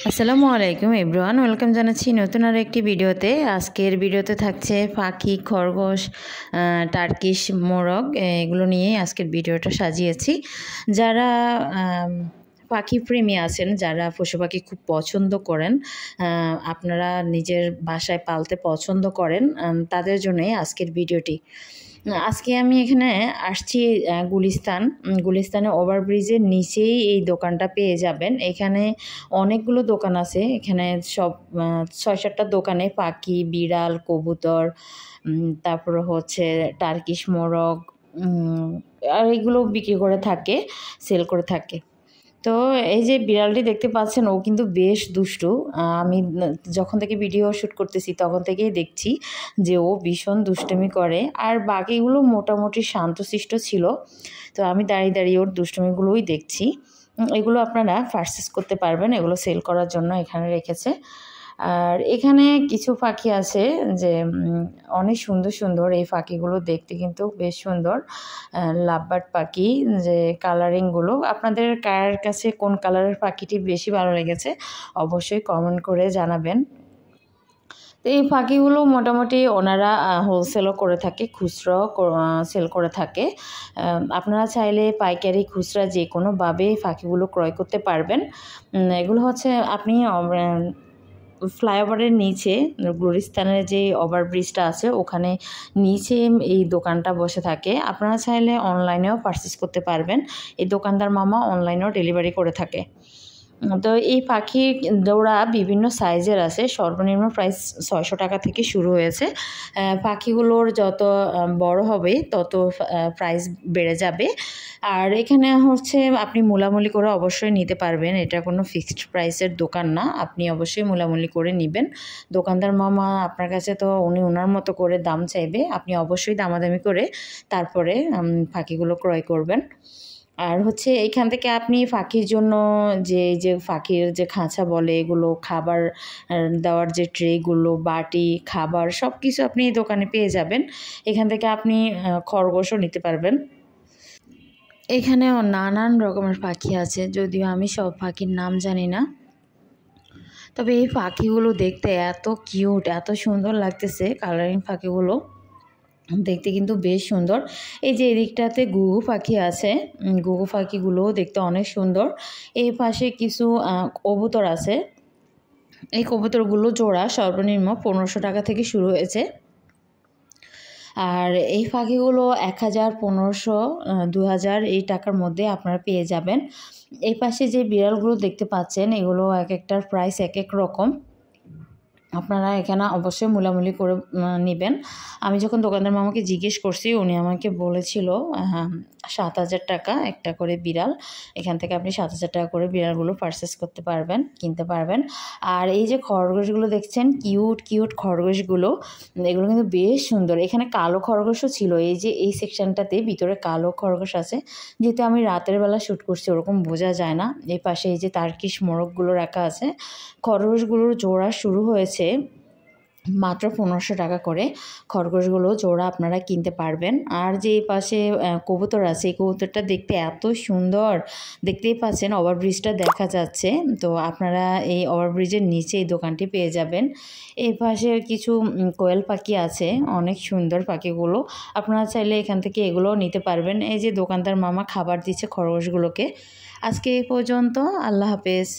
আসসালামু আলাইকুম everyone, welcome জানাচ্ছি নতুন আর একটি ভিডিওতে। আজকের ভিডিওতে থাকছে পাখি, খরগোশ, টার্কিশ মোরগ, এগুলো নিয়েই আজকের ভিডিওটা সাজিয়েছি। যারা পাখি প্রেমী আছেন, যারা পশু পাখি খুব পছন্দ করেন, আপনারা নিজের বাসায় পালতে পছন্দ করেন, তাদের জন্যই আজকের ভিডিওটি। আজকে আমি এখানে আসছি গুলিস্তানে ওভারব্রিজের নিচেই এই দোকানটা পেয়ে যাবেন। এখানে অনেকগুলো দোকান আছে, এখানে সব ৬-৭টা দোকানে পাখি, বিড়াল, কবুতর, তারপর হচ্ছে টার্কিশ মোরগ আর এগুলো বিক্রি করে থাকে, সেল করে থাকে। তো এই যে বিড়ালটি দেখতে পাচ্ছেন, ও কিন্তু বেশ দুষ্টু। আমি যখন থেকে ভিডিও শ্যুট করতেছি তখন থেকেই দেখছি যে ও ভীষণ দুষ্টুমি করে, আর বাকিগুলো মোটামুটি শান্তশিষ্ট ছিল। তো আমি দাঁড়িয়ে দাঁড়িয়ে ওর দুষ্টুমিগুলোই দেখছি। এগুলো আপনারা পারচেস করতে পারবেন, এগুলো সেল করার জন্য এখানে রেখেছে। আর এখানে কিছু পাখি আছে যে অনেক সুন্দর সুন্দর, এই পাখিগুলো দেখতে কিন্তু বেশ সুন্দর। লাভবার্ড পাখি, যে কালারিংগুলো, আপনাদের কার কাছে কোন কালারের পাখিটি বেশি ভালো লেগেছে অবশ্যই কমেন্ট করে জানাবেন। তো এই পাখিগুলো মোটামুটি ওনারা হোলসেলও করে থাকে, খুচরাও সেল করে থাকে। আপনারা চাইলে পাইকারি, খুচরা যে কোনোভাবে পাখিগুলো ক্রয় করতে পারবেন। এগুলো হচ্ছে আপনি ফ্লাইওভারের নিচে, গুলিস্তানের যে ওভারব্রিজটা আছে ওখানে নিচে এই দোকানটা বসে থাকে। আপনারা চাইলে অনলাইনেও পারচেস করতে পারবেন, এই দোকানদার মামা অনলাইনেও ডেলিভারি করে থাকে। তো এই পাখি জোড়া বিভিন্ন সাইজের আছে, সর্বনিম্ন প্রাইস ৬০০ টাকা থেকে শুরু হয়েছে। পাখিগুলোর যত বড় হবে তত প্রাইস বেড়ে যাবে। আর এখানে হচ্ছে আপনি মূলামূলি করে অবশ্যই নিতে পারবেন, এটা কোনো ফিক্সড প্রাইসের দোকান না, আপনি অবশ্যই মূলামূলি করে নেবেন। দোকানদার মামা আপনার কাছে তো উনি ওনার মতো করে দাম চাইবে, আপনি অবশ্যই দামাদামি করে তারপরে পাখিগুলো ক্রয় করবেন। আর হচ্ছে এইখান থেকে আপনি পাখির জন্য যে পাখির যে খাঁচা বলে, এগুলো খাবার দেওয়ার যে ট্রেগুলো, বাটি, খাবার সব কিছু আপনি এই দোকানে পেয়ে যাবেন। এখান থেকে আপনি খরগোশও নিতে পারবেন। এখানেও নানান রকমের পাখি আছে, যদিও আমি সব পাখির নাম জানি না। তবে এই পাখিগুলো দেখতে এত কিউট, এত সুন্দর লাগতেছে, কালারিং পাখিগুলো দেখতে কিন্তু বেশ সুন্দর। এই যে এদিকটাতে ঘুঘু পাখি আছে, ঘুঘু পাখিগুলোও দেখতে অনেক সুন্দর। এই পাশে কিছু কবুতর আছে, এই কবুতরগুলো জোড়া সর্বনিম্ন ১৫০০ টাকা থেকে শুরু হয়েছে। আর এই পাখিগুলো ১০০০, ১৫০০, ২০০০ এই টাকার মধ্যে আপনারা পেয়ে যাবেন। এই পাশে যে বিড়ালগুলো দেখতে পাচ্ছেন, এগুলো এক একটার প্রাইস এক এক রকম, আপনারা এখানে অবশ্যই মূলামূলি করে নেবেন। আমি যখন দোকানদার মামাকে জিজ্ঞেস করছি, উনি আমাকে বলেছিল ৭০০০ টাকা একটা করে বিড়াল। এখান থেকে আপনি ৭০০০ টাকা করে বিড়ালগুলো পারচেস করতে পারবেন, কিনতে পারবেন। আর এই যে খরগোশগুলো দেখছেন, কিউট কিউট খরগোশগুলো, এগুলো কিন্তু বেশ সুন্দর। এখানে কালো খরগোশও ছিল, এই যে এই সেকশনটাতে ভিতরে কালো খরগোশ আছে। যেহেতু আমি রাতের বেলা শ্যুট করছি, ওরকম বোঝা যায় না। এই পাশে এই যে টার্কিশ মোরগগুলো রাখা আছে। খরগোশগুলোর জোড়া শুরু হয়েছে মাত্র ১৫০০ টাকা করে, খরগোশগুলো জোড়া আপনারা কিনতে পারবেন। আর যে এই পাশে কবুতর আছে, এই কবুতরটা দেখতে এত সুন্দর, দেখতেই পাচ্ছেন ওভারব্রিজটা দেখা যাচ্ছে। তো আপনারা এই ওভারব্রিজের নিচে এই দোকানটি পেয়ে যাবেন। এই পাশে কিছু কোয়েল পাখি আছে, অনেক সুন্দর পাখিগুলো, আপনারা চাইলে এখান থেকে এগুলোও নিতে পারবেন। এই যে দোকানদার মামা খাবার দিচ্ছে খরগোশগুলোকে। আজকে এই পর্যন্ত, আল্লাহ হাফেজ।